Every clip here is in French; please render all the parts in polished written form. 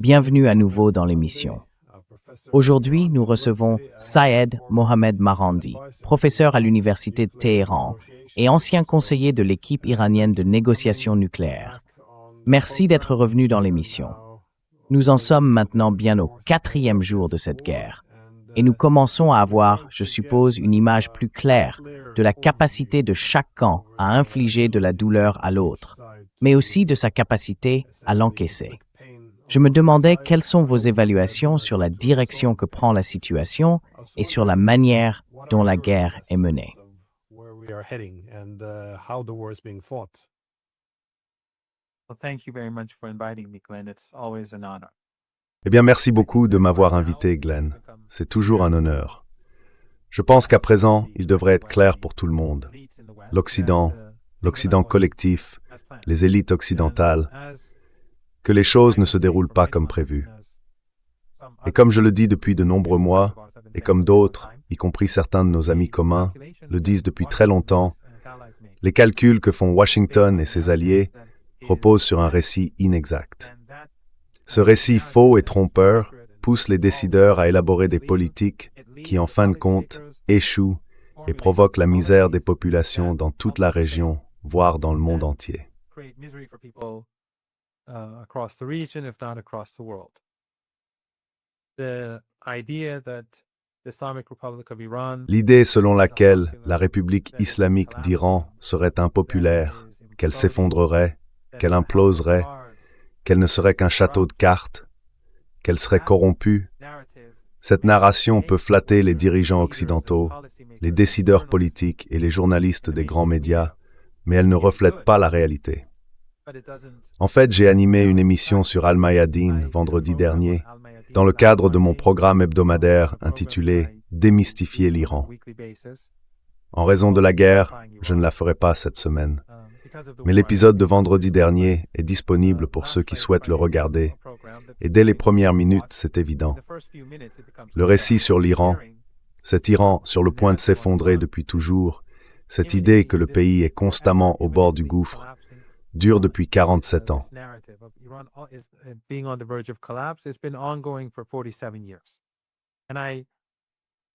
Bienvenue à nouveau dans l'émission. Aujourd'hui, nous recevons Syed Mohamed Marandi, professeur à l'Université de Téhéran et ancien conseiller de l'équipe iranienne de négociation nucléaire. Merci d'être revenu dans l'émission. Nous en sommes maintenant bien au 4e jour de cette guerre et nous commençons à avoir, je suppose, une image plus claire de la capacité de chaque camp à infliger de la douleur à l'autre, mais aussi de sa capacité à l'encaisser. Je me demandais quelles sont vos évaluations sur la direction que prend la situation et sur la manière dont la guerre est menée. Eh bien, merci beaucoup de m'avoir invité, Glenn. C'est toujours un honneur. Je pense qu'à présent, il devrait être clair pour tout le monde. L'Occident collectif, les élites occidentales, que les choses ne se déroulent pas comme prévu. Et comme je le dis depuis de nombreux mois, et comme d'autres, y compris certains de nos amis communs, le disent depuis très longtemps, les calculs que font Washington et ses alliés reposent sur un récit inexact. Ce récit faux et trompeur pousse les décideurs à élaborer des politiques qui, en fin de compte, échouent et provoquent la misère des populations dans toute la région, voire dans le monde entier. L'idée selon laquelle la République islamique d'Iran serait impopulaire, qu'elle s'effondrerait, qu'elle imploserait, qu'elle ne serait qu'un château de cartes, qu'elle serait corrompue, cette narration peut flatter les dirigeants occidentaux, les décideurs politiques et les journalistes des grands médias, mais elle ne reflète pas la réalité. En fait, j'ai animé une émission sur Al-Mayadeen vendredi dernier, dans le cadre de mon programme hebdomadaire intitulé « Démystifier l'Iran ». En raison de la guerre, je ne la ferai pas cette semaine. Mais l'épisode de vendredi dernier est disponible pour ceux qui souhaitent le regarder, et dès les premières minutes, c'est évident. Le récit sur l'Iran, cet Iran sur le point de s'effondrer depuis toujours, cette idée que le pays est constamment au bord du gouffre, dure depuis 47 ans.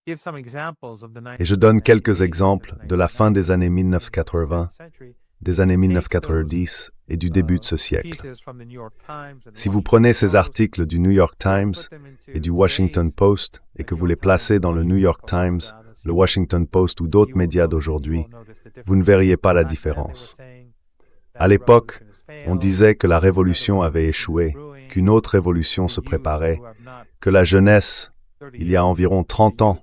Et je donne quelques exemples de la fin des années 1980, des années 1990 et du début de ce siècle. Si vous prenez ces articles du New York Times et du Washington Post et que vous les placez dans le New York Times, le Washington Post ou d'autres médias d'aujourd'hui, vous ne verriez pas la différence. À l'époque, on disait que la révolution avait échoué, qu'une autre révolution se préparait, que la jeunesse, il y a environ 30 ans,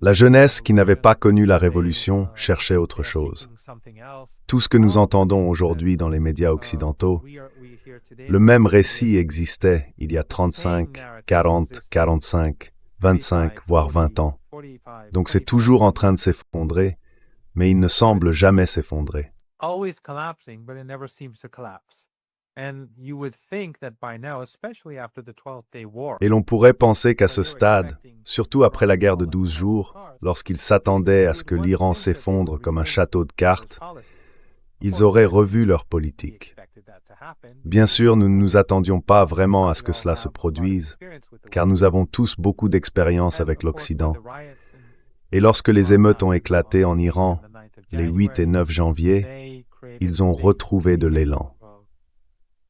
la jeunesse qui n'avait pas connu la révolution cherchait autre chose. Tout ce que nous entendons aujourd'hui dans les médias occidentaux, le même récit existait il y a 35, 40, 45, 25, voire 20 ans. Donc c'est toujours en train de s'effondrer, mais il ne semble jamais s'effondrer. Et l'on pourrait penser qu'à ce stade, surtout après la guerre de 12 jours, lorsqu'ils s'attendaient à ce que l'Iran s'effondre comme un château de cartes, ils auraient revu leur politique. Bien sûr, nous ne nous attendions pas vraiment à ce que cela se produise, car nous avons tous beaucoup d'expérience avec l'Occident. Et lorsque les émeutes ont éclaté en Iran, les 8 et 9 janvier, ils ont retrouvé de l'élan.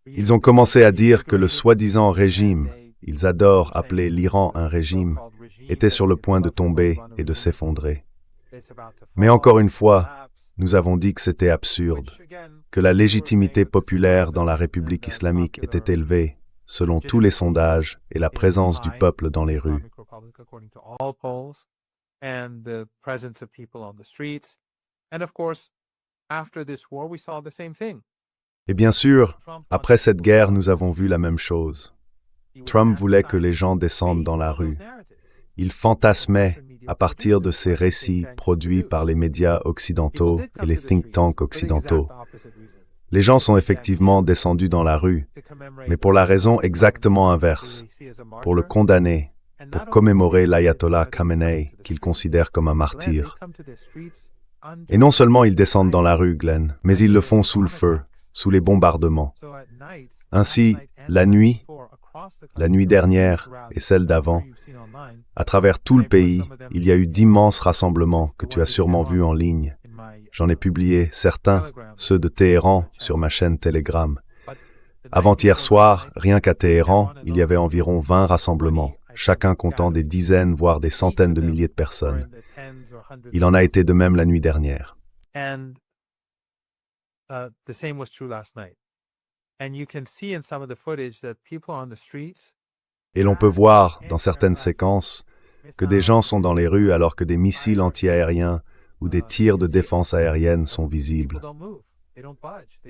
Ils ont commencé à dire que le soi-disant régime, ils adorent appeler l'Iran un régime, était sur le point de tomber et de s'effondrer. Mais encore une fois, nous avons dit que c'était absurde, que la légitimité populaire dans la République islamique était élevée, selon tous les sondages et la présence du peuple dans les rues. Et bien sûr, après cette guerre, nous avons vu la même chose. Trump voulait que les gens descendent dans la rue. Il fantasmait à partir de ces récits produits par les médias occidentaux et les think tanks occidentaux. Les gens sont effectivement descendus dans la rue, mais pour la raison exactement inverse, pour le condamner, pour commémorer l'ayatollah Khamenei, qu'ils considèrent comme un martyr. Et non seulement ils descendent dans la rue, Glenn, mais ils le font sous le feu, sous les bombardements. Ainsi, la nuit dernière et celle d'avant, à travers tout le pays, il y a eu d'immenses rassemblements que tu as sûrement vus en ligne. J'en ai publié certains, ceux de Téhéran, sur ma chaîne Telegram. Avant-hier soir, rien qu'à Téhéran, il y avait environ 20 rassemblements, chacun comptant des dizaines, voire des centaines de milliers de personnes. Il en a été de même la nuit dernière. Et l'on peut voir, dans certaines séquences, que des gens sont dans les rues alors que des missiles antiaériens ou des tirs de défense aérienne sont visibles.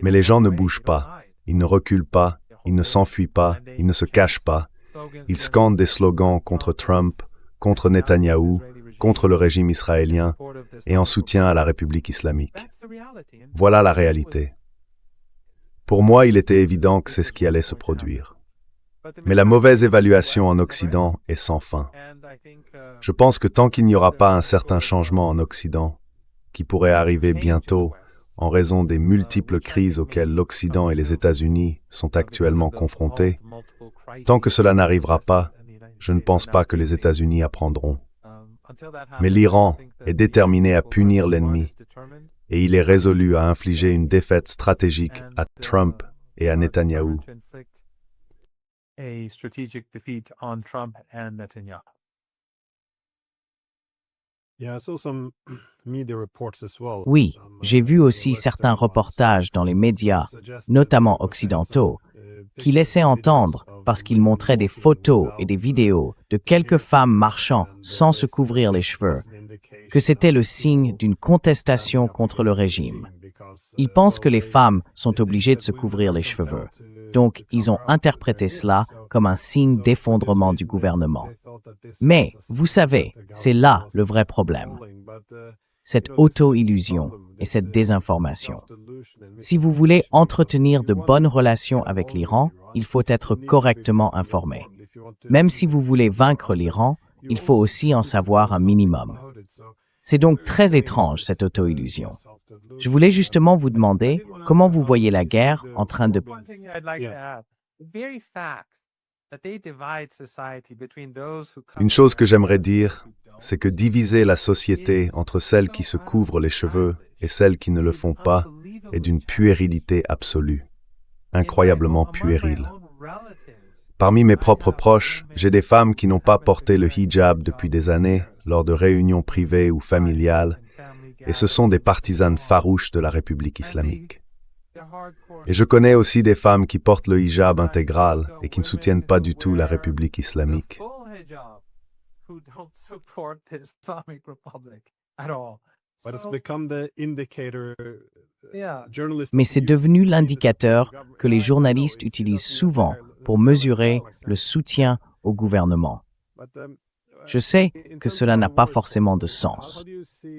Mais les gens ne bougent pas, ils ne reculent pas, ils ne s'enfuient pas, ils ne se cachent pas. Ils scandent des slogans contre Trump, contre Netanyahou, contre le régime israélien et en soutien à la République islamique. Voilà la réalité. Pour moi, il était évident que c'est ce qui allait se produire. Mais la mauvaise évaluation en Occident est sans fin. Je pense que tant qu'il n'y aura pas un certain changement en Occident, qui pourrait arriver bientôt en raison des multiples crises auxquelles l'Occident et les États-Unis sont actuellement confrontés, tant que cela n'arrivera pas, je ne pense pas que les États-Unis apprendront. Mais l'Iran est déterminé à punir l'ennemi et il est résolu à infliger une défaite stratégique à Trump et à Netanyahou. Oui, j'ai vu aussi certains reportages dans les médias, notamment occidentaux, qui laissaient entendre, parce qu'ils montraient des photos et des vidéos de quelques femmes marchant sans se couvrir les cheveux, que c'était le signe d'une contestation contre le régime. Ils pensent que les femmes sont obligées de se couvrir les cheveux. Donc, ils ont interprété cela comme un signe d'effondrement du gouvernement. Mais, vous savez, c'est là le vrai problème. Cette auto-illusion et cette désinformation. Si vous voulez entretenir de bonnes relations avec l'Iran, il faut être correctement informé. Même si vous voulez vaincre l'Iran, il faut aussi en savoir un minimum. C'est donc très étrange, cette auto-illusion. Je voulais justement vous demander comment vous voyez la guerre en train de... Une chose que j'aimerais dire, c'est que diviser la société entre celles qui se couvrent les cheveux et celles qui ne le font pas est d'une puérilité absolue, incroyablement puérile. Parmi mes propres proches, j'ai des femmes qui n'ont pas porté le hijab depuis des années lors de réunions privées ou familiales, et ce sont des partisanes farouches de la République islamique. Et je connais aussi des femmes qui portent le hijab intégral et qui ne soutiennent pas du tout la République islamique. Mais c'est devenu l'indicateur que les journalistes utilisent souvent pour mesurer le soutien au gouvernement. Je sais que cela n'a pas forcément de sens.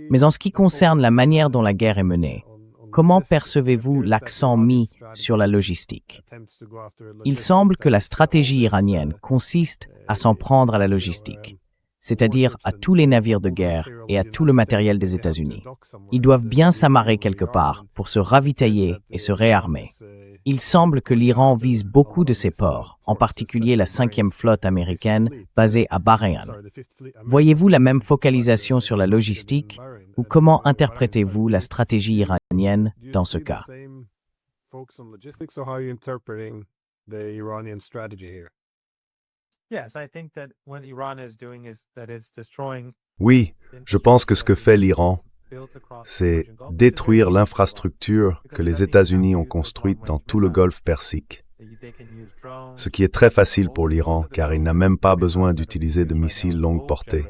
Mais en ce qui concerne la manière dont la guerre est menée, comment percevez-vous l'accent mis sur la logistique? Il semble que la stratégie iranienne consiste à s'en prendre à la logistique, c'est-à-dire à tous les navires de guerre et à tout le matériel des États-Unis. Ils doivent bien s'amarrer quelque part pour se ravitailler et se réarmer. Il semble que l'Iran vise beaucoup de ces ports, en particulier la 5e flotte américaine basée à Bahreïn. Voyez-vous la même focalisation sur la logistique ou comment interprétez-vous la stratégie iranienne dans ce cas? Oui, je pense que ce que fait l'Iran, c'est détruire l'infrastructure que les États-Unis ont construite dans tout le Golfe Persique. Ce qui est très facile pour l'Iran, car il n'a même pas besoin d'utiliser de missiles longue portée.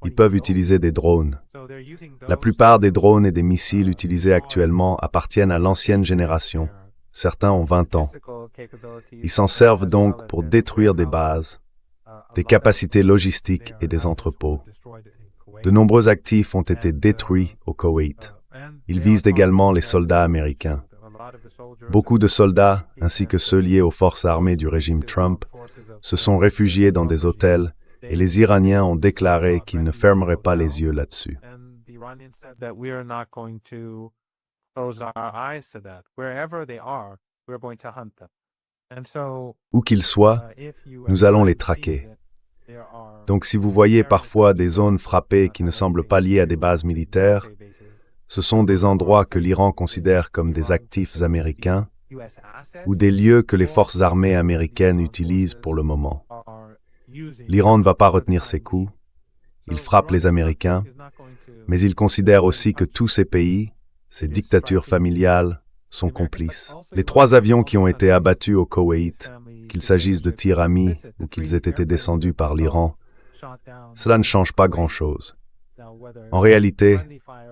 Ils peuvent utiliser des drones. La plupart des drones et des missiles utilisés actuellement appartiennent à l'ancienne génération. Certains ont 20 ans. Ils s'en servent donc pour détruire des bases, des capacités logistiques et des entrepôts. De nombreux actifs ont été détruits au Koweït. Ils visent également les soldats américains. Beaucoup de soldats, ainsi que ceux liés aux forces armées du régime Trump, se sont réfugiés dans des hôtels et les Iraniens ont déclaré qu'ils ne fermeraient pas les yeux là-dessus. Où qu'ils soient, nous allons les traquer. Donc si vous voyez parfois des zones frappées qui ne semblent pas liées à des bases militaires, ce sont des endroits que l'Iran considère comme des actifs américains ou des lieux que les forces armées américaines utilisent pour le moment. L'Iran ne va pas retenir ses coups, il frappe les Américains, mais il considère aussi que tous ces pays, ces dictatures familiales, sont complices. Les 3 avions qui ont été abattus au Koweït, qu'il s'agisse de tirs amis ou qu'ils aient été descendus par l'Iran, cela ne change pas grand-chose. En réalité,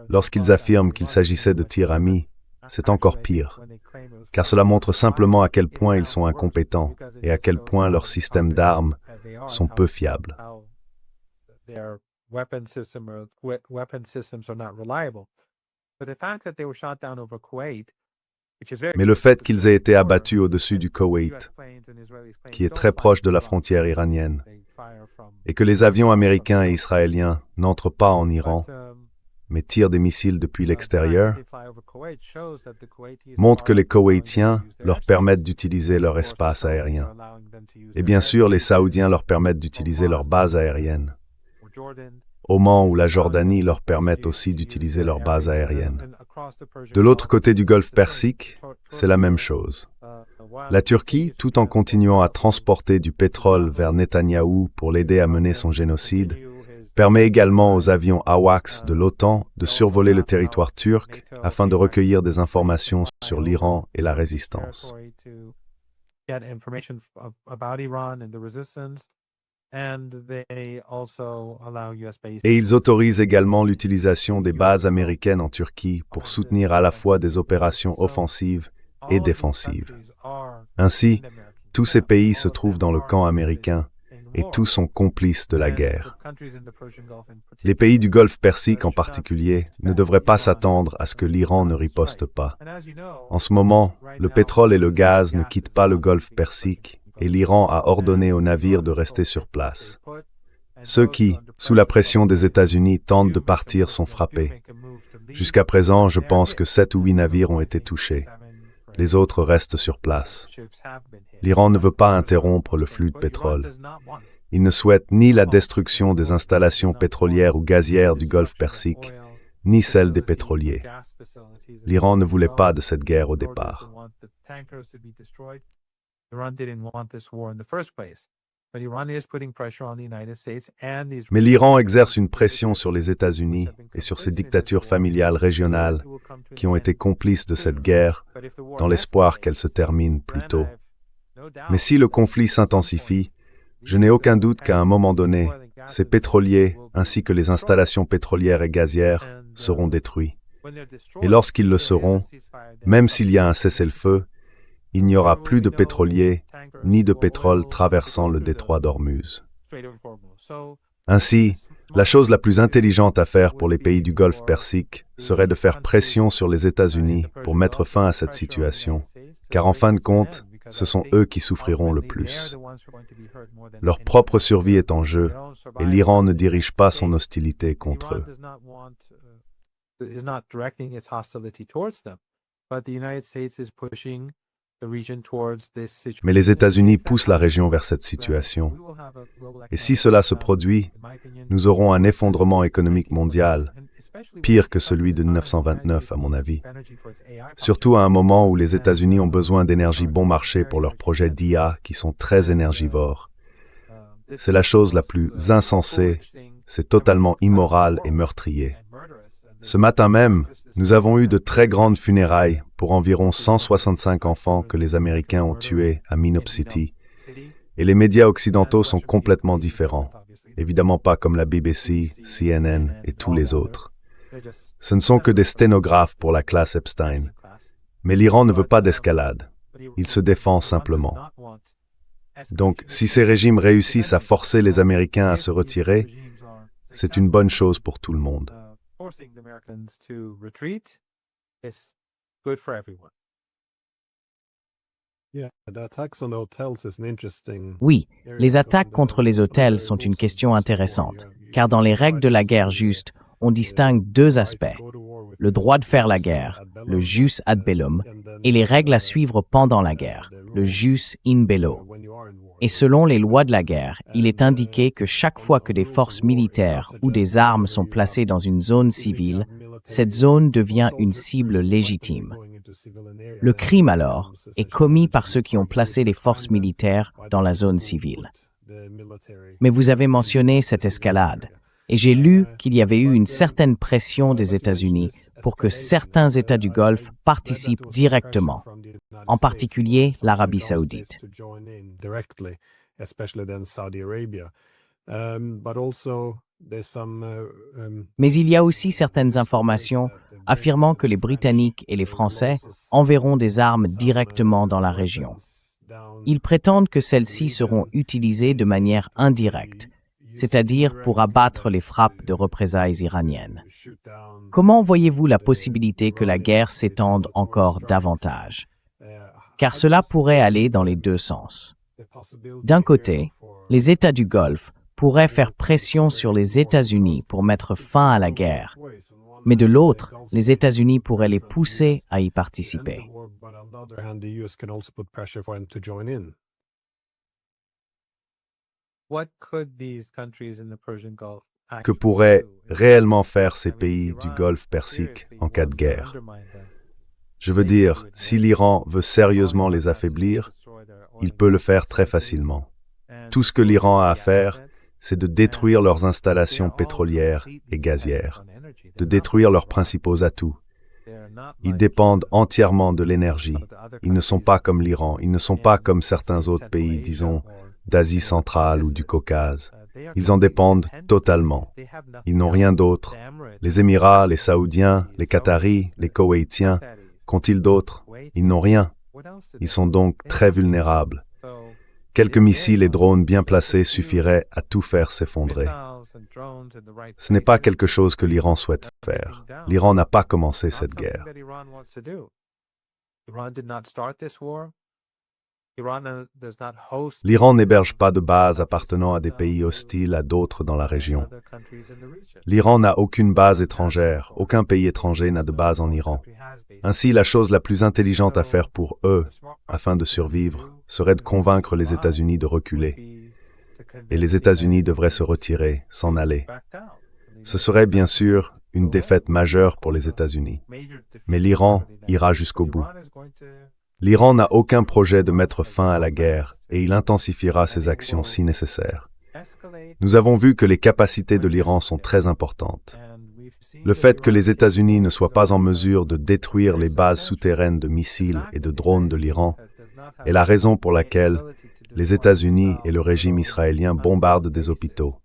lorsqu'ils affirment qu'il s'agissait de tirs amis, c'est encore pire, car cela montre simplement à quel point ils sont incompétents et à quel point leurs systèmes d'armes sont peu fiables. Mais le fait qu'ils aient été abattus au-dessus du Koweït, qui est très proche de la frontière iranienne, et que les avions américains et israéliens n'entrent pas en Iran, mais tirent des missiles depuis l'extérieur, montre que les Koweïtiens leur permettent d'utiliser leur espace aérien. Et bien sûr, les Saoudiens leur permettent d'utiliser leurs bases aériennes. Oman ou la Jordanie leur permettent aussi d'utiliser leurs bases aériennes. De l'autre côté du golfe Persique, c'est la même chose. La Turquie, tout en continuant à transporter du pétrole vers Netanyahou pour l'aider à mener son génocide, permet également aux avions AWACS de l'OTAN de survoler le territoire turc afin de recueillir des informations sur l'Iran et la résistance. Et ils autorisent également l'utilisation des bases américaines en Turquie pour soutenir à la fois des opérations offensives et défensives. Ainsi, tous ces pays se trouvent dans le camp américain et tous sont complices de la guerre. Les pays du Golfe Persique en particulier ne devraient pas s'attendre à ce que l'Iran ne riposte pas. En ce moment, le pétrole et le gaz ne quittent pas le Golfe Persique et l'Iran a ordonné aux navires de rester sur place. Ceux qui, sous la pression des États-Unis, tentent de partir sont frappés. Jusqu'à présent, je pense que 7 ou 8 navires ont été touchés. Les autres restent sur place. L'Iran ne veut pas interrompre le flux de pétrole. Il ne souhaite ni la destruction des installations pétrolières ou gazières du Golfe Persique, ni celle des pétroliers. L'Iran ne voulait pas de cette guerre au départ. Mais l'Iran exerce une pression sur les États-Unis et sur ces dictatures familiales régionales qui ont été complices de cette guerre dans l'espoir qu'elle se termine plus tôt. Mais si le conflit s'intensifie, je n'ai aucun doute qu'à un moment donné, ces pétroliers ainsi que les installations pétrolières et gazières seront détruits. Et lorsqu'ils le seront, même s'il y a un cessez-le-feu, il n'y aura plus de pétroliers ni de pétrole traversant le détroit d'Ormuz. Ainsi, la chose la plus intelligente à faire pour les pays du Golfe Persique serait de faire pression sur les États-Unis pour mettre fin à cette situation, car en fin de compte, ce sont eux qui souffriront le plus. Leur propre survie est en jeu, et l'Iran ne dirige pas son hostilité contre eux. Mais les États-Unis poussent la région vers cette situation. Et si cela se produit, nous aurons un effondrement économique mondial, pire que celui de 1929 à mon avis. Surtout à un moment où les États-Unis ont besoin d'énergie bon marché pour leurs projets d'IA qui sont très énergivores. C'est la chose la plus insensée, c'est totalement immoral et meurtrier. Ce matin même, nous avons eu de très grandes funérailles pour environ 165 enfants que les Américains ont tués à Minop City. Et les médias occidentaux sont complètement différents. Évidemment pas comme la BBC, CNN et tous les autres. Ce ne sont que des sténographes pour la classe Epstein. Mais l'Iran ne veut pas d'escalade. Il se défend simplement. Donc, si ces régimes réussissent à forcer les Américains à se retirer, c'est une bonne chose pour tout le monde. Oui, les attaques contre les hôtels sont une question intéressante, car dans les règles de la guerre juste, on distingue 2 aspects. le droit de faire la guerre, le jus ad bellum, et les règles à suivre pendant la guerre, le jus in bello. Et selon les lois de la guerre, il est indiqué que chaque fois que des forces militaires ou des armes sont placées dans une zone civile, cette zone devient une cible légitime. Le crime, alors, est commis par ceux qui ont placé les forces militaires dans la zone civile. Mais vous avez mentionné cette escalade, et j'ai lu qu'il y avait eu une certaine pression des États-Unis pour que certains États du Golfe participent directement, en particulier l'Arabie saoudite. Mais il y a aussi certaines informations affirmant que les Britanniques et les Français enverront des armes directement dans la région. Ils prétendent que celles-ci seront utilisées de manière indirecte, c'est-à-dire pour abattre les frappes de représailles iraniennes. Comment voyez-vous la possibilité que la guerre s'étende encore davantage? Car cela pourrait aller dans les deux sens. D'un côté, les États du Golfe pourraient faire pression sur les États-Unis pour mettre fin à la guerre, mais de l'autre, les États-Unis pourraient les pousser à y participer. Que pourraient réellement faire ces pays du Golfe Persique en cas de guerre? Je veux dire, si l'Iran veut sérieusement les affaiblir, il peut le faire très facilement. Tout ce que l'Iran a à faire, c'est de détruire leurs installations pétrolières et gazières, de détruire leurs principaux atouts. Ils dépendent entièrement de l'énergie. Ils ne sont pas comme l'Iran, ils ne sont pas comme certains autres pays, disons, d'Asie centrale ou du Caucase. Ils en dépendent totalement. Ils n'ont rien d'autre. Les Émirats, les Saoudiens, les Qataris, les Koweïtiens, qu'ont-ils d'autre? Ils n'ont rien. Ils sont donc très vulnérables. Quelques missiles et drones bien placés suffiraient à tout faire s'effondrer. Ce n'est pas quelque chose que l'Iran souhaite faire. L'Iran n'a pas commencé cette guerre. L'Iran n'héberge pas de bases appartenant à des pays hostiles à d'autres dans la région. L'Iran n'a aucune base étrangère, aucun pays étranger n'a de base en Iran. Ainsi, la chose la plus intelligente à faire pour eux, afin de survivre, serait de convaincre les États-Unis de reculer. Et les États-Unis devraient se retirer, s'en aller. Ce serait bien sûr une défaite majeure pour les États-Unis. Mais l'Iran ira jusqu'au bout. L'Iran n'a aucun projet de mettre fin à la guerre et il intensifiera ses actions si nécessaire. Nous avons vu que les capacités de l'Iran sont très importantes. Le fait que les États-Unis ne soient pas en mesure de détruire les bases souterraines de missiles et de drones de l'Iran est la raison pour laquelle les États-Unis et le régime israélien bombardent des hôpitaux.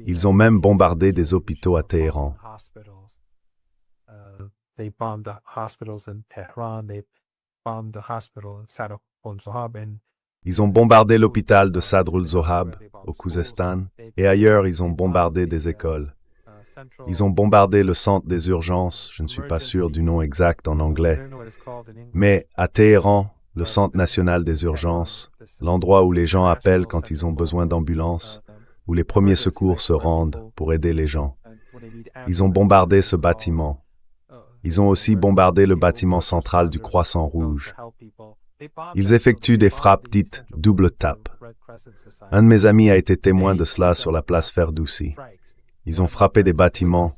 Ils ont même bombardé des hôpitaux à Téhéran. Ils ont bombardé l'hôpital de Sadr al-Zohab, au Khouzestan, et ailleurs ils ont bombardé des écoles. Ils ont bombardé le centre des urgences, je ne suis pas sûr du nom exact en anglais, mais à Téhéran, le centre national des urgences, l'endroit où les gens appellent quand ils ont besoin d'ambulance, où les premiers secours se rendent pour aider les gens. Ils ont bombardé ce bâtiment. Ils ont aussi bombardé le bâtiment central du Croissant Rouge. Ils effectuent des frappes dites double tape. Un de mes amis a été témoin de cela sur la place Ferdoussi. Ils ont frappé des bâtiments,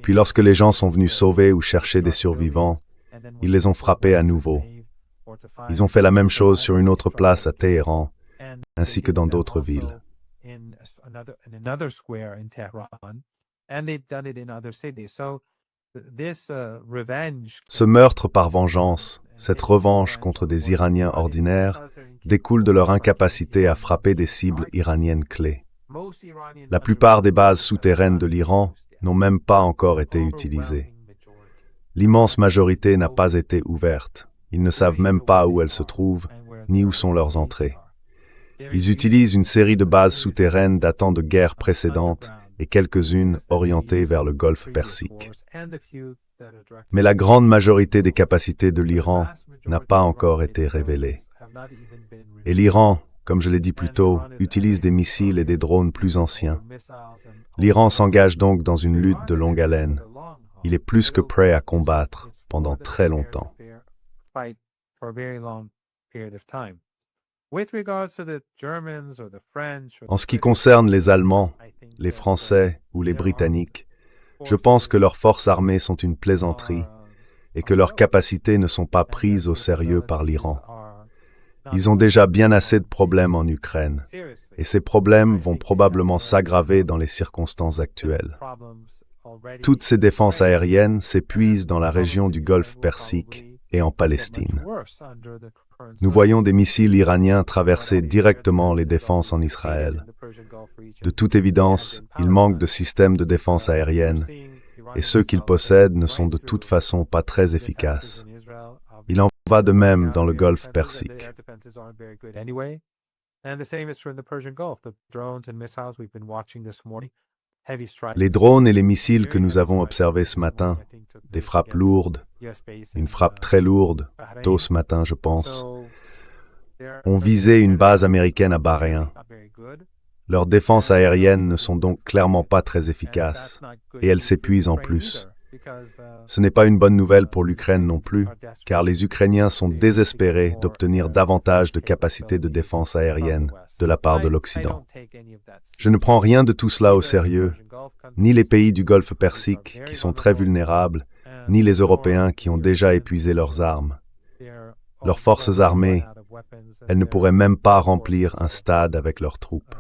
puis lorsque les gens sont venus sauver ou chercher des survivants, ils les ont frappés à nouveau. Ils ont fait la même chose sur une autre place à Téhéran, ainsi que dans d'autres villes. Ce meurtre par vengeance, cette revanche contre des Iraniens ordinaires, découle de leur incapacité à frapper des cibles iraniennes clés. La plupart des bases souterraines de l'Iran n'ont même pas encore été utilisées. L'immense majorité n'a pas été ouverte. Ils ne savent même pas où elles se trouvent, ni où sont leurs entrées. Ils utilisent une série de bases souterraines datant de guerres précédentes et quelques-unes orientées vers le Golfe Persique. Mais la grande majorité des capacités de l'Iran n'a pas encore été révélée. Et l'Iran, comme je l'ai dit plus tôt, utilise des missiles et des drones plus anciens. L'Iran s'engage donc dans une lutte de longue haleine. Il est plus que prêt à combattre pendant très longtemps. En ce qui concerne les Allemands, les Français ou les Britanniques, je pense que leurs forces armées sont une plaisanterie et que leurs capacités ne sont pas prises au sérieux par l'Iran. Ils ont déjà bien assez de problèmes en Ukraine, et ces problèmes vont probablement s'aggraver dans les circonstances actuelles. Toutes ces défenses aériennes s'épuisent dans la région du Golfe Persique et en Palestine. Nous voyons des missiles iraniens traverser directement les défenses en Israël. De toute évidence, il manque de systèmes de défense aérienne, et ceux qu'ils possèdent ne sont de toute façon pas très efficaces. Il en va de même dans le Golfe Persique. Les drones et les missiles que nous avons observés ce matin, des frappes lourdes, une frappe très lourde, tôt ce matin je pense, ont visé une base américaine à Bahreïn. Leurs défenses aériennes ne sont donc clairement pas très efficaces, et elles s'épuisent en plus. Ce n'est pas une bonne nouvelle pour l'Ukraine non plus, car les Ukrainiens sont désespérés d'obtenir davantage de capacités de défense aérienne de la part de l'Occident. Je ne prends rien de tout cela au sérieux, ni les pays du Golfe Persique, qui sont très vulnérables, ni les Européens qui ont déjà épuisé leurs armes. Leurs forces armées, elles ne pourraient même pas remplir un stade avec leurs troupes.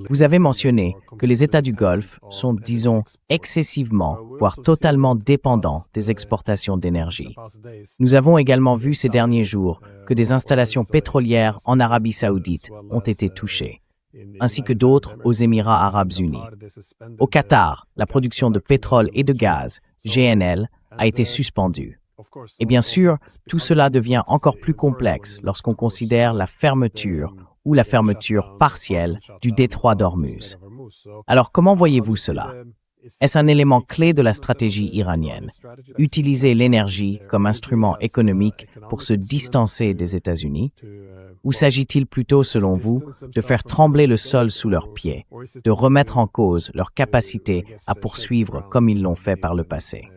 Vous avez mentionné que les États du Golfe sont, disons, excessivement, voire totalement dépendants des exportations d'énergie. Nous avons également vu ces derniers jours que des installations pétrolières en Arabie Saoudite ont été touchées, ainsi que d'autres aux Émirats arabes unis. Au Qatar, la production de pétrole et de gaz, GNL, a été suspendue. Et bien sûr, tout cela devient encore plus complexe lorsqu'on considère la fermeture ou la fermeture partielle du détroit d'Ormuz. Alors comment voyez-vous cela? Est-ce un élément clé de la stratégie iranienne? Utiliser l'énergie comme instrument économique pour se distancer des États-Unis? Ou s'agit-il plutôt, selon vous, de faire trembler le sol sous leurs pieds, de remettre en cause leur capacité à poursuivre comme ils l'ont fait par le passé?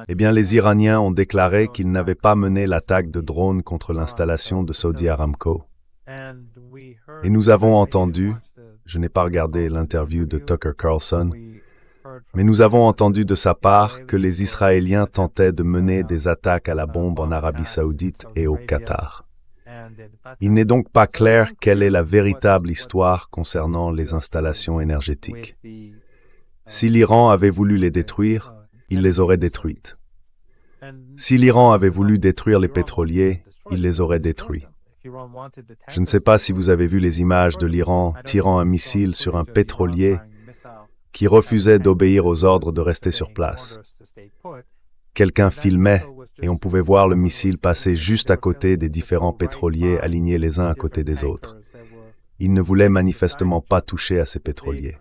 Eh bien, les Iraniens ont déclaré qu'ils n'avaient pas mené l'attaque de drones contre l'installation de Saudi Aramco. Et nous avons entendu, je n'ai pas regardé l'interview de Tucker Carlson, mais nous avons entendu de sa part que les Israéliens tentaient de mener des attaques à la bombe en Arabie Saoudite et au Qatar. Il n'est donc pas clair quelle est la véritable histoire concernant les installations énergétiques. Si l'Iran avait voulu les détruire, il les aurait détruites. Si l'Iran avait voulu détruire les pétroliers, il les aurait détruits. Je ne sais pas si vous avez vu les images de l'Iran tirant un missile sur un pétrolier qui refusait d'obéir aux ordres de rester sur place. Quelqu'un filmait et on pouvait voir le missile passer juste à côté des différents pétroliers alignés les uns à côté des autres. Il ne voulait manifestement pas toucher à ces pétroliers.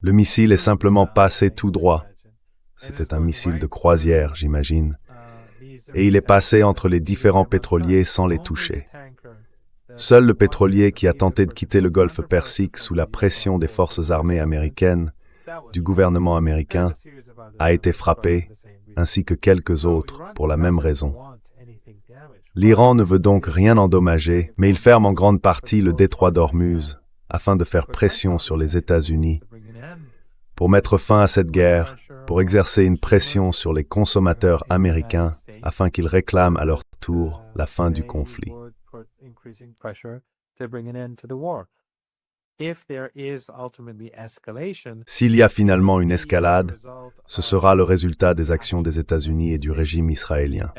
Le missile est simplement passé tout droit. C'était un missile de croisière, j'imagine. Et il est passé entre les différents pétroliers sans les toucher. Seul le pétrolier qui a tenté de quitter le Golfe Persique sous la pression des forces armées américaines, du gouvernement américain, a été frappé, ainsi que quelques autres, pour la même raison. L'Iran ne veut donc rien endommager, mais il ferme en grande partie le détroit d'Ormuz, afin de faire pression sur les États-Unis, pour mettre fin à cette guerre, pour exercer une pression sur les consommateurs américains, afin qu'ils réclament à leur tour la fin du conflit. S'il y a finalement une escalade, ce sera le résultat des actions des États-Unis et du régime israélien.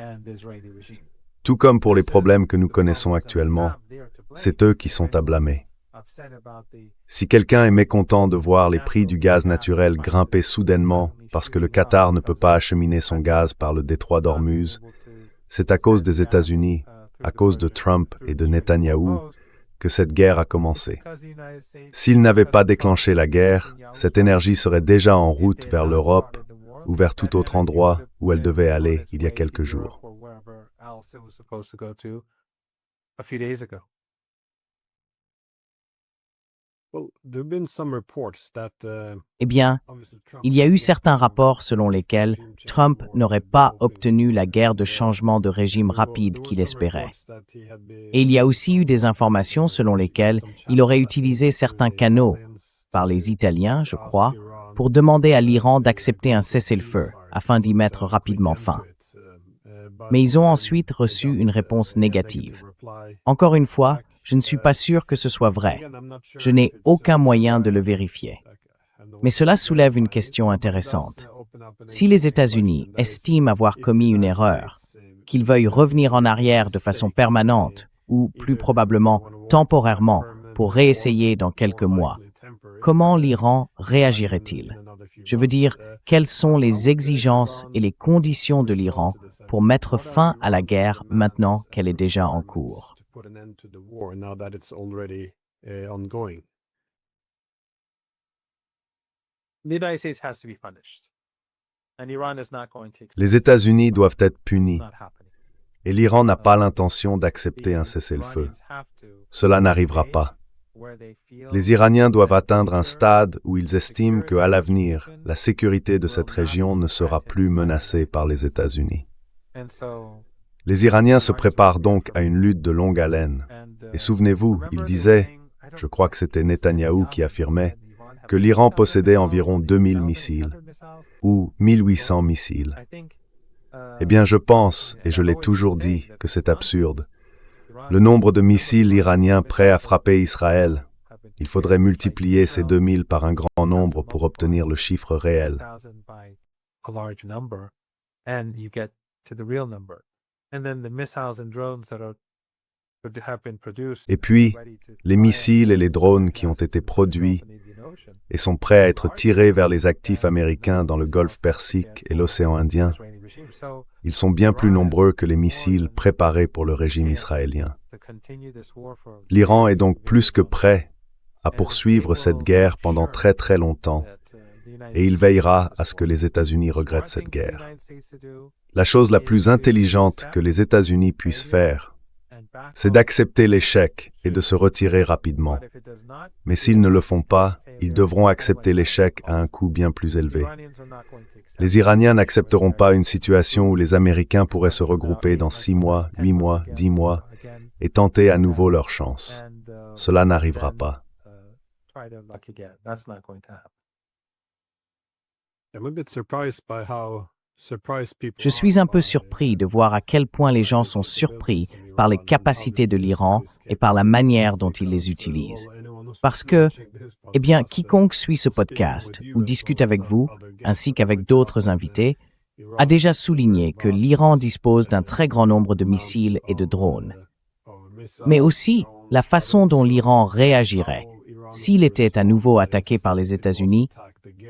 Tout comme pour les problèmes que nous connaissons actuellement, c'est eux qui sont à blâmer. Si quelqu'un est mécontent de voir les prix du gaz naturel grimper soudainement parce que le Qatar ne peut pas acheminer son gaz par le détroit d'Ormuz, c'est à cause des États-Unis, à cause de Trump et de Netanyahou, que cette guerre a commencé. S'ils n'avaient pas déclenché la guerre, cette énergie serait déjà en route vers l'Europe ou vers tout autre endroit où elle devait aller il y a quelques jours. Eh bien, il y a eu certains rapports selon lesquels Trump n'aurait pas obtenu la guerre de changement de régime rapide qu'il espérait. Et il y a aussi eu des informations selon lesquelles il aurait utilisé certains canaux, par les Italiens, je crois, pour demander à l'Iran d'accepter un cessez-le-feu afin d'y mettre rapidement fin. Mais ils ont ensuite reçu une réponse négative. Encore une fois, je ne suis pas sûr que ce soit vrai. Je n'ai aucun moyen de le vérifier. Mais cela soulève une question intéressante. Si les États-Unis estiment avoir commis une erreur, qu'ils veuillent revenir en arrière de façon permanente ou, plus probablement, temporairement, pour réessayer dans quelques mois, comment l'Iran réagirait-il? Je veux dire, quelles sont les exigences et les conditions de l'Iran pour mettre fin à la guerre maintenant qu'elle est déjà en cours? Les États-Unis doivent être punis, et l'Iran n'a pas l'intention d'accepter un cessez-le-feu. Cela n'arrivera pas. Les Iraniens doivent atteindre un stade où ils estiment qu'à l'avenir, la sécurité de cette région ne sera plus menacée par les États-Unis. Les Iraniens se préparent donc à une lutte de longue haleine. Et souvenez-vous, ils disaient, je crois que c'était Netanyahou qui affirmait, que l'Iran possédait environ 2000 missiles, ou 1800 missiles. Eh bien, je pense, et je l'ai toujours dit, que c'est absurde. Le nombre de missiles iraniens prêts à frapper Israël, il faudrait multiplier ces 2000 par un grand nombre pour obtenir le chiffre réel. Et puis, les missiles et les drones qui ont été produits et sont prêts à être tirés vers les actifs américains dans le Golfe Persique et l'océan Indien, ils sont bien plus nombreux que les missiles préparés pour le régime israélien. L'Iran est donc plus que prêt à poursuivre cette guerre pendant très très longtemps, et il veillera à ce que les États-Unis regrettent cette guerre. La chose la plus intelligente que les États-Unis puissent faire, c'est d'accepter l'échec et de se retirer rapidement. Mais s'ils ne le font pas, ils devront accepter l'échec à un coût bien plus élevé. Les Iraniens n'accepteront pas une situation où les Américains pourraient se regrouper dans 6 mois, 8 mois, 10 mois et tenter à nouveau leur chance. Cela n'arrivera pas. Je suis un peu surpris de voir à quel point les gens sont surpris par les capacités de l'Iran et par la manière dont il les utilise. Parce que, eh bien, quiconque suit ce podcast ou discute avec vous, ainsi qu'avec d'autres invités, a déjà souligné que l'Iran dispose d'un très grand nombre de missiles et de drones. Mais aussi, la façon dont l'Iran réagirait, s'il était à nouveau attaqué par les États-Unis,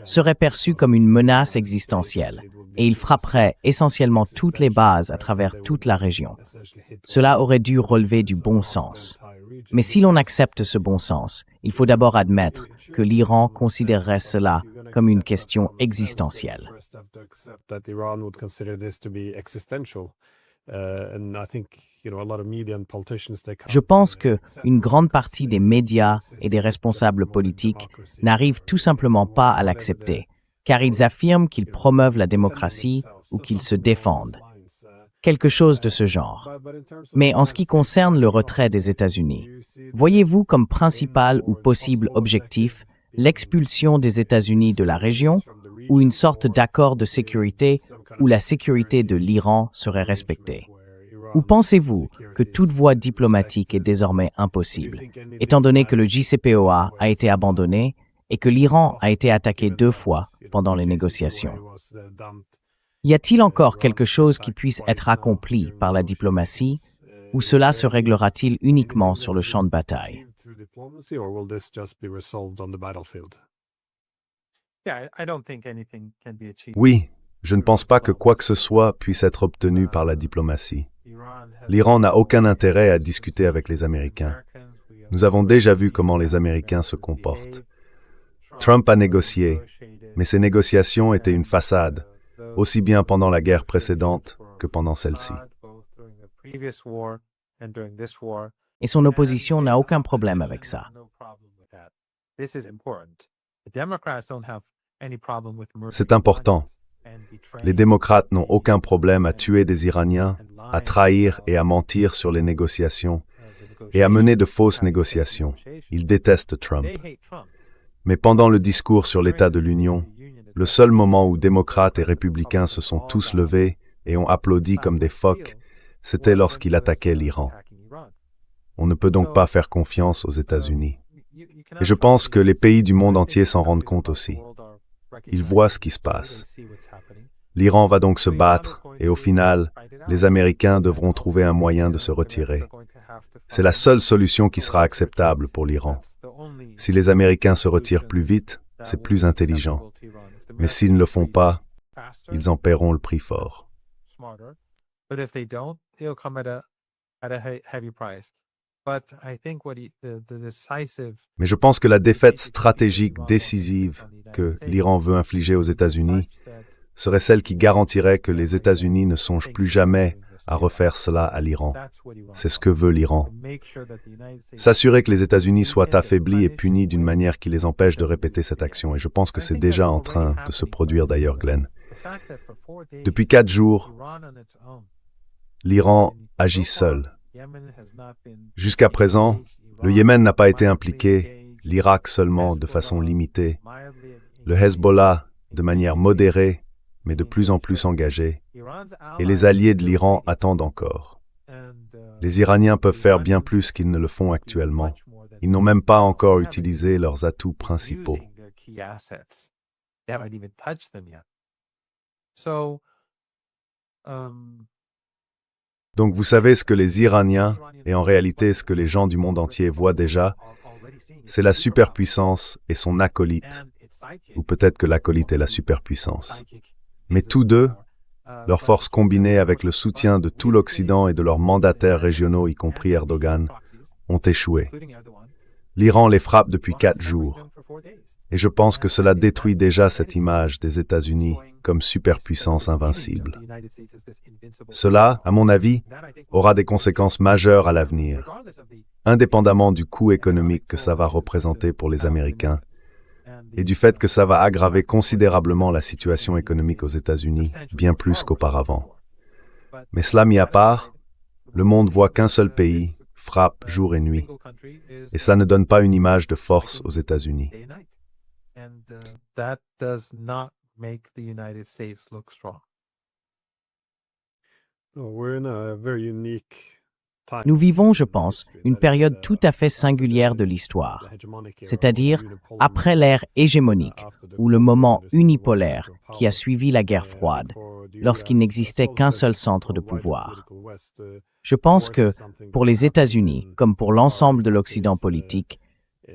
serait perçue comme une menace existentielle, et il frapperait essentiellement toutes les bases à travers toute la région. Cela aurait dû relever du bon sens. Mais si l'on accepte ce bon sens, il faut d'abord admettre que l'Iran considérerait cela comme une question existentielle. Je pense qu'une grande partie des médias et des responsables politiques n'arrivent tout simplement pas à l'accepter, car ils affirment qu'ils promeuvent la démocratie ou qu'ils se défendent. Quelque chose de ce genre. Mais en ce qui concerne le retrait des États-Unis, voyez-vous comme principal ou possible objectif l'expulsion des États-Unis de la région ou une sorte d'accord de sécurité où la sécurité de l'Iran serait respectée? Ou pensez-vous que toute voie diplomatique est désormais impossible, étant donné que le JCPOA a été abandonné et que l'Iran a été attaqué 2 fois pendant les négociations? Y a-t-il encore quelque chose qui puisse être accompli par la diplomatie, ou cela se réglera-t-il uniquement sur le champ de bataille? Oui, je ne pense pas que quoi que ce soit puisse être obtenu par la diplomatie. L'Iran n'a aucun intérêt à discuter avec les Américains. Nous avons déjà vu comment les Américains se comportent. Trump a négocié, mais ces négociations étaient une façade, aussi bien pendant la guerre précédente que pendant celle-ci. Et son opposition n'a aucun problème avec ça. C'est important. Les démocrates n'ont aucun problème à tuer des Iraniens, à trahir et à mentir sur les négociations, et à mener de fausses négociations. Ils détestent Trump. Mais pendant le discours sur l'état de l'Union, le seul moment où démocrates et républicains se sont tous levés et ont applaudi comme des phoques, c'était lorsqu'il attaquait l'Iran. On ne peut donc pas faire confiance aux États-Unis. Et je pense que les pays du monde entier s'en rendent compte aussi. Ils voient ce qui se passe. L'Iran va donc se battre, et au final, les Américains devront trouver un moyen de se retirer. C'est la seule solution qui sera acceptable pour l'Iran. Si les Américains se retirent plus vite, c'est plus intelligent. Mais s'ils ne le font pas, ils en paieront le prix fort. Mais je pense que la défaite stratégique décisive que l'Iran veut infliger aux États-Unis serait celle qui garantirait que les États-Unis ne songent plus jamais à refaire cela à l'Iran. C'est ce que veut l'Iran. S'assurer que les États-Unis soient affaiblis et punis d'une manière qui les empêche de répéter cette action. Et je pense que c'est déjà en train de se produire d'ailleurs, Glenn. Depuis 4 jours, l'Iran agit seul. Jusqu'à présent, le Yémen n'a pas été impliqué, l'Irak seulement de façon limitée, le Hezbollah de manière modérée, mais de plus en plus engagé, et les alliés de l'Iran attendent encore. Les Iraniens peuvent faire bien plus qu'ils ne le font actuellement. Ils n'ont même pas encore utilisé leurs atouts principaux. Donc vous savez ce que les Iraniens, et en réalité ce que les gens du monde entier voient déjà, c'est la superpuissance et son acolyte, ou peut-être que l'acolyte est la superpuissance. Mais tous deux, leurs forces combinées avec le soutien de tout l'Occident et de leurs mandataires régionaux, y compris Erdogan, ont échoué. L'Iran les frappe depuis 4 jours. Et je pense que cela détruit déjà cette image des États-Unis comme superpuissance invincible. Cela, à mon avis, aura des conséquences majeures à l'avenir, indépendamment du coût économique que ça va représenter pour les Américains et du fait que ça va aggraver considérablement la situation économique aux États-Unis, bien plus qu'auparavant. Mais cela mis à part, le monde voit qu'un seul pays frappe jour et nuit, et cela ne donne pas une image de force aux États-Unis. Nous vivons, je pense, une période tout à fait singulière de l'histoire, c'est-à-dire après l'ère hégémonique, ou le moment unipolaire qui a suivi la guerre froide, lorsqu'il n'existait qu'un seul centre de pouvoir. Je pense que, pour les États-Unis, comme pour l'ensemble de l'Occident politique,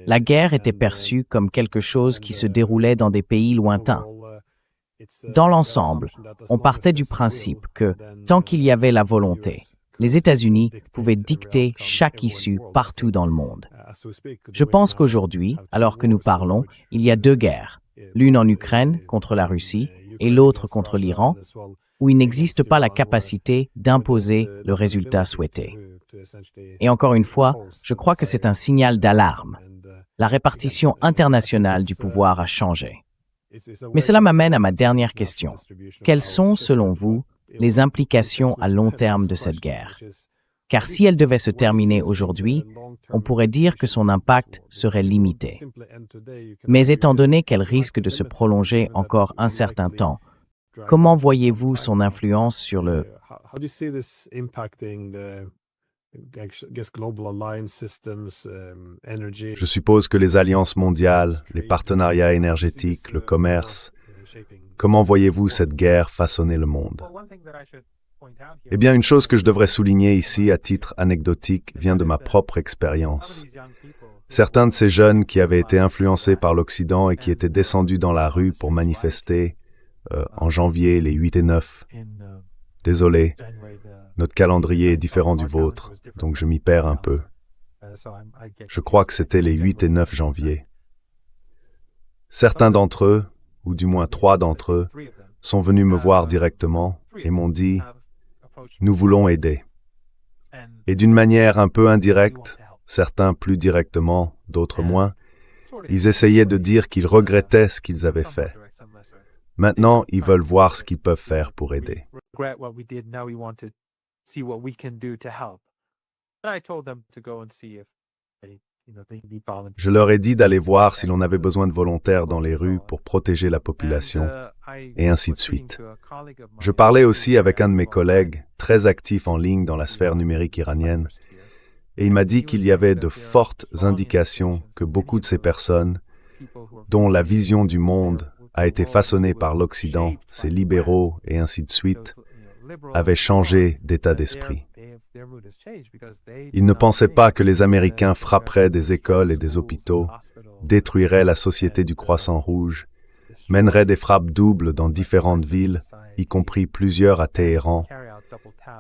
la guerre était perçue comme quelque chose qui se déroulait dans des pays lointains. Dans l'ensemble, on partait du principe que, tant qu'il y avait la volonté, les États-Unis pouvaient dicter chaque issue partout dans le monde. Je pense qu'aujourd'hui, alors que nous parlons, il y a 2 guerres, l'une en Ukraine contre la Russie et l'autre contre l'Iran, où il n'existe pas la capacité d'imposer le résultat souhaité. Et encore une fois, je crois que c'est un signal d'alarme. La répartition internationale du pouvoir a changé. Mais cela m'amène à ma dernière question. Quelles sont, selon vous, les implications à long terme de cette guerre? Car si elle devait se terminer aujourd'hui, on pourrait dire que son impact serait limité. Mais étant donné qu'elle risque de se prolonger encore un certain temps, comment voyez-vous son influence sur le... Je suppose que les alliances mondiales, les partenariats énergétiques, le commerce, comment voyez-vous cette guerre façonner le monde? Eh bien, une chose que je devrais souligner ici, à titre anecdotique, vient de ma propre expérience. Certains de ces jeunes qui avaient été influencés par l'Occident et qui étaient descendus dans la rue pour manifester en janvier, les 8 et 9. Désolé, notre calendrier est différent du vôtre, donc je m'y perds un peu. Je crois que c'était les 8 et 9 janvier. Certains d'entre eux, ou du moins 3 d'entre eux, sont venus me voir directement et m'ont dit « Nous voulons aider ». Et d'une manière un peu indirecte, certains plus directement, d'autres moins, ils essayaient de dire qu'ils regrettaient ce qu'ils avaient fait. Maintenant, ils veulent voir ce qu'ils peuvent faire pour aider. Je leur ai dit d'aller voir si l'on avait besoin de volontaires dans les rues pour protéger la population, et ainsi de suite. Je parlais aussi avec un de mes collègues, très actif en ligne dans la sphère numérique iranienne, et il m'a dit qu'il y avait de fortes indications que beaucoup de ces personnes, dont la vision du monde a été façonnée par l'Occident, ces libéraux et ainsi de suite, avaient changé d'état d'esprit. Ils ne pensaient pas que les Américains frapperaient des écoles et des hôpitaux, détruiraient la société du Croissant Rouge, mèneraient des frappes doubles dans différentes villes, y compris plusieurs à Téhéran,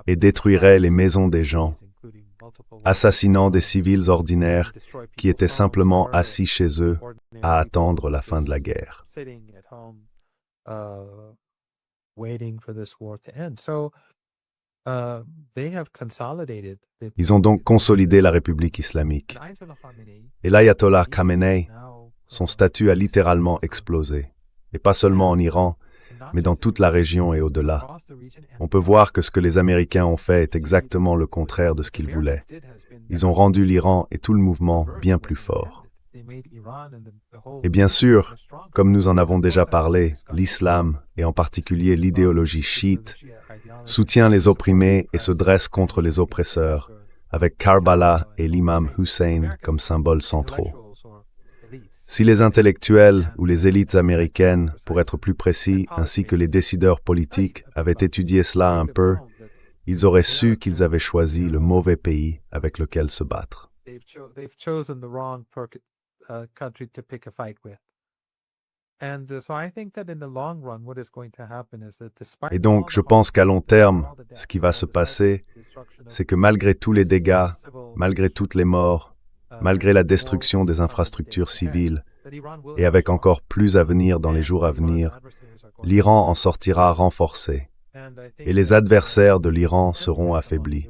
et détruiraient les maisons des gens, assassinant des civils ordinaires qui étaient simplement assis chez eux à attendre la fin de la guerre. Ils ont donc consolidé la République islamique. Et l'ayatollah Khamenei, son statut a littéralement explosé. Et pas seulement en Iran, mais dans toute la région et au-delà. On peut voir que ce que les Américains ont fait est exactement le contraire de ce qu'ils voulaient. Ils ont rendu l'Iran et tout le mouvement bien plus fort. Et bien sûr, comme nous en avons déjà parlé, l'islam, et en particulier l'idéologie chiite, soutient les opprimés et se dresse contre les oppresseurs, avec Karbala et l'imam Hussein comme symboles centraux. Si les intellectuels ou les élites américaines, pour être plus précis, ainsi que les décideurs politiques, avaient étudié cela un peu, ils auraient su qu'ils avaient choisi le mauvais pays avec lequel se battre. Et donc, je pense qu'à long terme, ce qui va se passer, c'est que malgré tous les dégâts, malgré toutes les morts, malgré la destruction des infrastructures civiles, et avec encore plus à venir dans les jours à venir, l'Iran en sortira renforcé, et les adversaires de l'Iran seront affaiblis.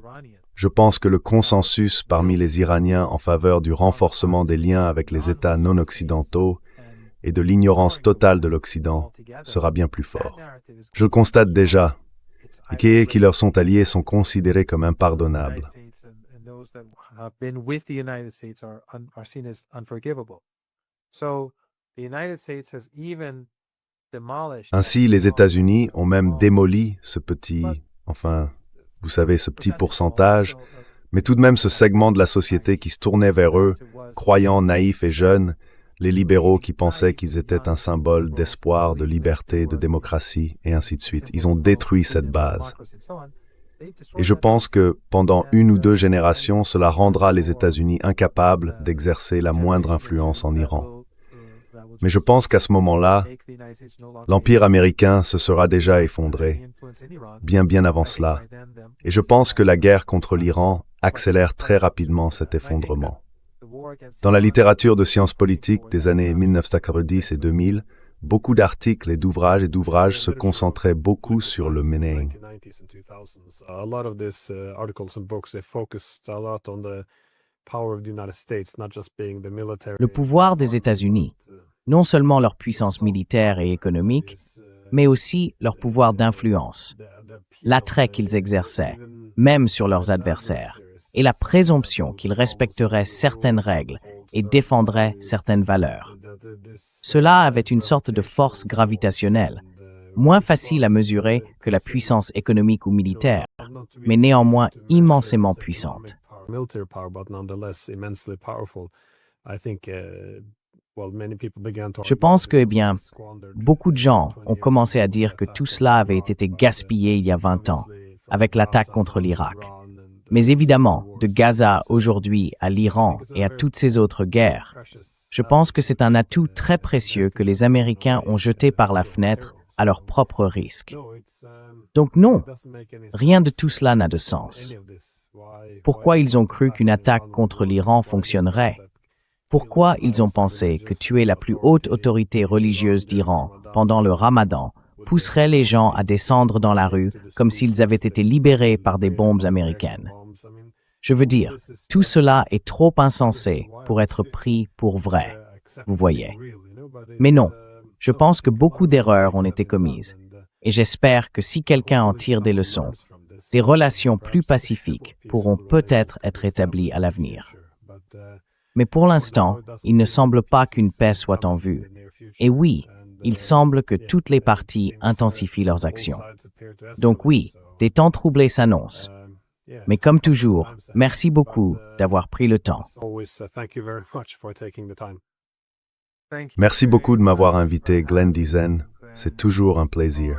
Je pense que le consensus parmi les Iraniens en faveur du renforcement des liens avec les États non occidentaux et de l'ignorance totale de l'Occident sera bien plus fort. Je le constate déjà. Les qui leur sont alliés sont considérés comme impardonnables. Ainsi, les États-Unis ont même démoli ce petit, vous savez, ce petit pourcentage, mais tout de même ce segment de la société qui se tournait vers eux, croyants, naïfs et jeunes, les libéraux qui pensaient qu'ils étaient un symbole d'espoir, de liberté, de démocratie, et ainsi de suite. Ils ont détruit cette base. Et je pense que, pendant 1 ou 2 générations, cela rendra les États-Unis incapables d'exercer la moindre influence en Iran. Mais je pense qu'à ce moment-là, l'Empire américain se sera déjà effondré, bien avant cela. Et je pense que la guerre contre l'Iran accélère très rapidement cet effondrement. Dans la littérature de sciences politiques des années 1990 et 2000, beaucoup d'articles et d'ouvrages se concentraient beaucoup sur le Menahem. Le pouvoir des États-Unis, non seulement leur puissance militaire et économique, mais aussi leur pouvoir d'influence, l'attrait qu'ils exerçaient, même sur leurs adversaires, et la présomption qu'ils respecteraient certaines règles et défendraient certaines valeurs. Cela avait une sorte de force gravitationnelle, moins facile à mesurer que la puissance économique ou militaire, mais néanmoins immensément puissante. Je pense que, beaucoup de gens ont commencé à dire que tout cela avait été gaspillé il y a 20 ans, avec l'attaque contre l'Irak. Mais évidemment, de Gaza aujourd'hui à l'Iran et à toutes ces autres guerres, je pense que c'est un atout très précieux que les Américains ont jeté par la fenêtre à leur propre risque. Donc non, rien de tout cela n'a de sens. Pourquoi ils ont cru qu'une attaque contre l'Iran fonctionnerait? Pourquoi ils ont pensé que tuer la plus haute autorité religieuse d'Iran pendant le Ramadan pousserait les gens à descendre dans la rue comme s'ils avaient été libérés par des bombes américaines? Je veux dire, tout cela est trop insensé pour être pris pour vrai, vous voyez. Mais non, je pense que beaucoup d'erreurs ont été commises. Et j'espère que si quelqu'un en tire des leçons, des relations plus pacifiques pourront peut-être être établies à l'avenir. Mais pour l'instant, il ne semble pas qu'une paix soit en vue. Et oui, il semble que toutes les parties intensifient leurs actions. Donc oui, des temps troublés s'annoncent. Mais comme toujours, merci beaucoup d'avoir pris le temps. Merci beaucoup de m'avoir invité, Glenn Dizen. C'est toujours un plaisir.